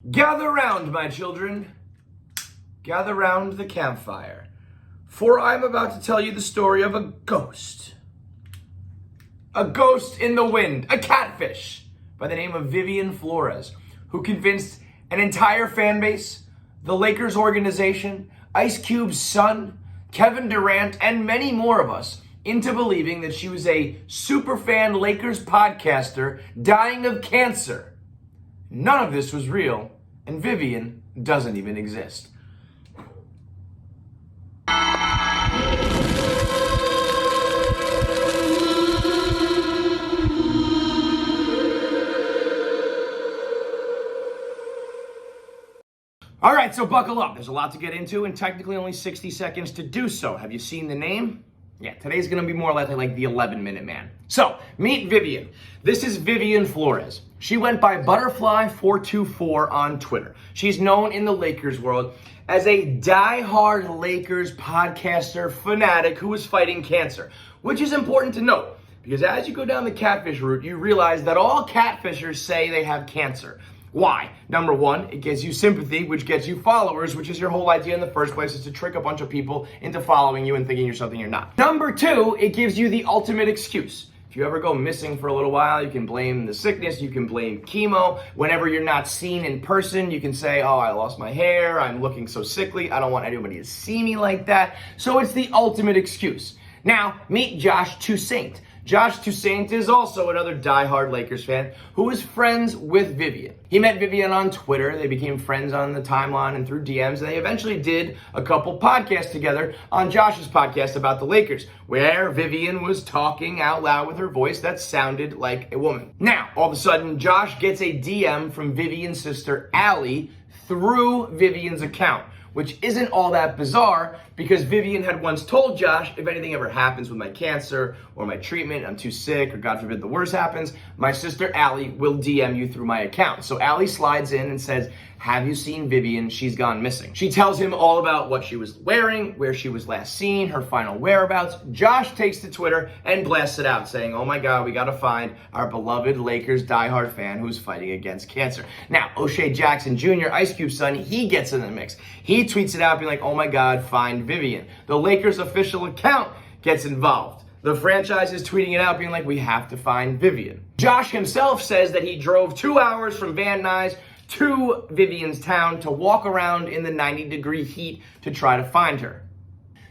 Gather round, my children. Gather round the campfire, for I am about to tell you the story of a ghost. A ghost in the wind, a catfish by the name of Vivian FLores, who convinced an entire fan base, the Lakers organization, Ice Cube's son, Kevin Durant, and many more of us into believing that she was a superfan Lakers podcaster dying of cancer. None of this was real, and Vivian doesn't even exist. All right, so buckle up. There's a lot to get into and technically only 60 seconds to do so. Have you seen the name? Yeah, today's gonna be more likely like the 11-minute man. So, meet Vivian. This is Vivian FLores. She went by Butterfly424 on Twitter. She's known in the Lakers world as a die-hard Lakers podcaster fanatic who is fighting cancer, which is important to note because as you go down the catfish route, you realize that all catfishers say they have cancer. Why? Number one, it gives you sympathy, which gets you followers, which is your whole idea in the first place, is to trick a bunch of people into following you and thinking you're something you're not. Number two, it gives you the ultimate excuse. If you ever go missing for a little while, you can blame the sickness, you can blame chemo. Whenever you're not seen in person, you can say, oh, I lost my hair, I'm looking so sickly, I don't want anybody to see me like that. So it's the ultimate excuse. Now, meet Josh Toussaint. Josh Toussaint is also another diehard Lakers fan who is friends with Vivian. He met Vivian on Twitter. They became friends on the timeline and through DMs. And they eventually did a couple podcasts together on Josh's podcast about the Lakers, where Vivian was talking out loud with her voice that sounded like a woman. Now, all of a sudden, Josh gets a DM from Vivian's sister, Allie, through Vivian's account, which isn't all that bizarre because Vivian had once told Josh, if anything ever happens with my cancer or my treatment, I'm too sick, or God forbid the worst happens, my sister Allie will DM you through my account. So Allie slides in and says, have you seen Vivian? She's gone missing. She tells him all about what she was wearing, where she was last seen, her final whereabouts. Josh takes to Twitter and blasts it out saying, oh my God, we gotta find our beloved Lakers diehard fan who's fighting against cancer. Now, O'Shea Jackson Jr., Ice Cube's son, he gets in the mix. He tweets it out being like, oh my God, find Vivian. The Lakers official account gets involved. The franchise is tweeting it out being like, we have to find Vivian. Josh himself says that he drove 2 hours from Van Nuys to Vivian's town to walk around in the 90-degree heat to try to find her.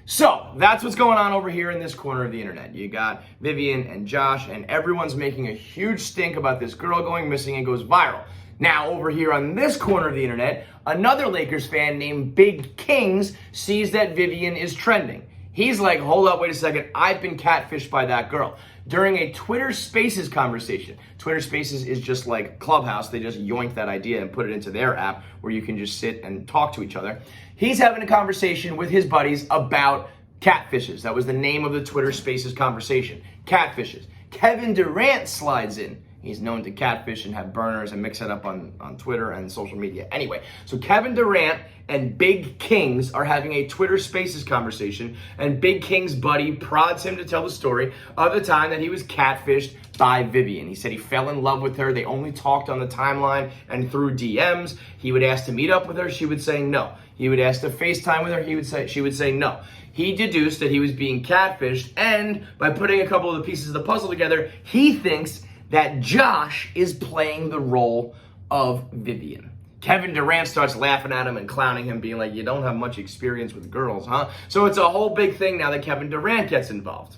So that's what's going on over here in this corner of the internet. You got Vivian and Josh, and everyone's making a huge stink about this girl going missing and goes viral. Now, over here on this corner of the internet, another Lakers fan named Big Kings sees that Vivian is trending. He's like, hold up, wait a second, I've been catfished by that girl. During a Twitter Spaces conversation. Twitter Spaces is just like Clubhouse. They just yoinked that idea and put it into their app where you can just sit and talk to each other. He's having a conversation with his buddies about catfishes. That was the name of the Twitter Spaces conversation. Catfishes. Kevin Durant slides in. He's known to catfish and have burners and mix it up on Twitter and social media. Anyway, so Kevin Durant and Big Kings are having a Twitter Spaces conversation, and Big King's buddy prods him to tell the story of the time that he was catfished by Vivian. He said he fell in love with her. They only talked on the timeline and through DMs. He would ask to meet up with her. She would say no. He would ask to FaceTime with her. She would say no. He deduced that he was being catfished, and by putting a couple of the pieces of the puzzle together, he thinks that Josh is playing the role of Vivian. Kevin Durant starts laughing at him and clowning him, being like, you don't have much experience with girls, huh? So it's a whole big thing now that Kevin Durant gets involved.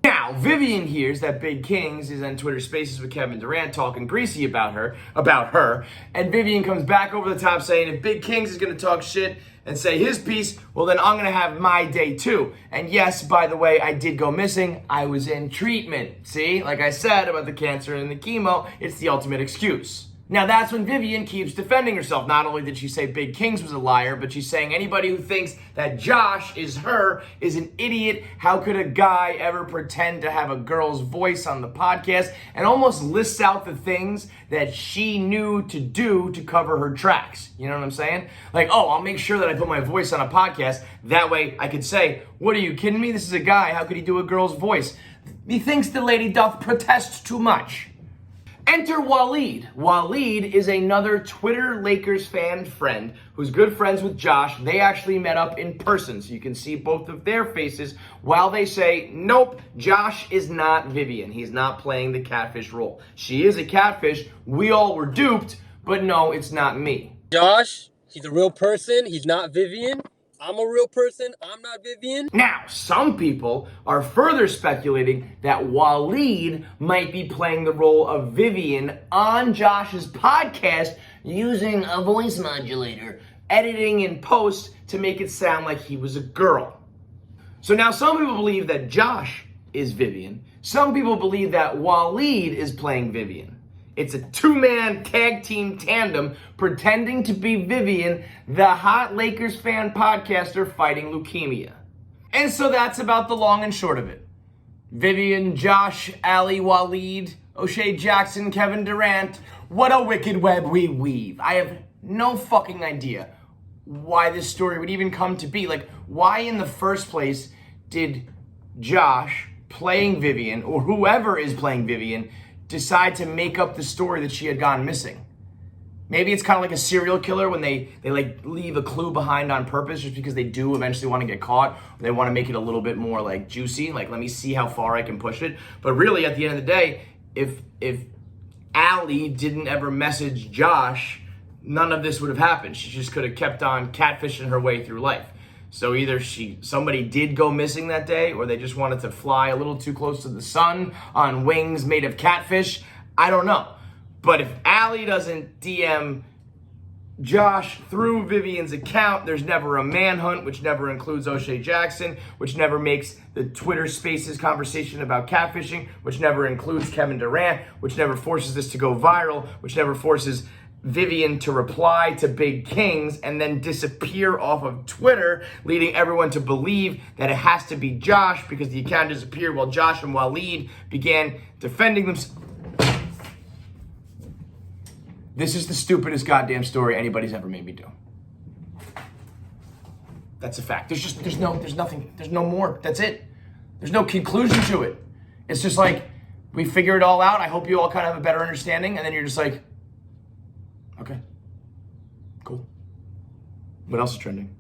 Now, Vivian hears that Big Kings is on Twitter Spaces with Kevin Durant talking greasy about her, and Vivian comes back over the top saying, if Big Kings is gonna talk shit and say his piece, well then I'm gonna have my day too. And yes, by the way, I did go missing. I was in treatment. See, like I said about the cancer and the chemo, it's the ultimate excuse. Now that's when Vivian keeps defending herself. Not only did she say Big Kings was a liar, but she's saying anybody who thinks that Josh is her is an idiot. How could a guy ever pretend to have a girl's voice on the podcast? And almost lists out the things that she knew to do to cover her tracks. You know what I'm saying? Like, oh, I'll make sure that I put my voice on a podcast. That way I could say, what are you kidding me? This is a guy. How could he do a girl's voice? He thinks the lady doth protest too much. Enter Waleed. Waleed is another Twitter Lakers fan friend who's good friends with Josh. They actually met up in person, so you can see both of their faces while they say, nope, Josh is not Vivian. He's not playing the catfish role. She is a catfish. We all were duped, but no, it's not me. Josh, he's a real person. He's not Vivian. I'm a real person. I'm not Vivian. Now, some people are further speculating that Waleed might be playing the role of Vivian on Josh's podcast using a voice modulator, editing in post to make it sound like he was a girl. So now some people believe that Josh is Vivian. Some people believe that Waleed is playing Vivian. It's a two-man tag team tandem pretending to be Vivian, the hot Lakers fan podcaster fighting leukemia. And so that's about the long and short of it. Vivian, Josh, Ali, Waleed, O'Shea Jackson, Kevin Durant. What a wicked web we weave. I have no fucking idea why this story would even come to be. Like, why in the first place did Josh playing Vivian, or whoever is playing Vivian, decide to make up the story that she had gone missing? Maybe it's kind of like a serial killer when they like leave a clue behind on purpose just because they do eventually want to get caught. They want to make it a little bit more like juicy, like let me see how far I can push it. But really at the end of the day, if Allie didn't ever message Josh, none of this would have happened. She just could have kept on catfishing her way through life. So either somebody did go missing that day, or they just wanted to fly a little too close to the sun on wings made of catfish. I don't know. But if Allie doesn't DM Josh through Vivian's account, there's never a manhunt, which never includes O'Shea Jackson, which never makes the Twitter Spaces conversation about catfishing, which never includes Kevin Durant, which never forces this to go viral, which never forces Vivian to reply to Big Kings and then disappear off of Twitter, leading everyone to believe that it has to be Josh because the account disappeared while Josh and Waleed began defending themselves. This is the stupidest goddamn story anybody's ever made me do. That's a fact. There's nothing, there's no more. That's it. There's no conclusion to it. It's just like, we figure it all out. I hope you all kind of have a better understanding. And then you're just like, okay, cool. What else is trending?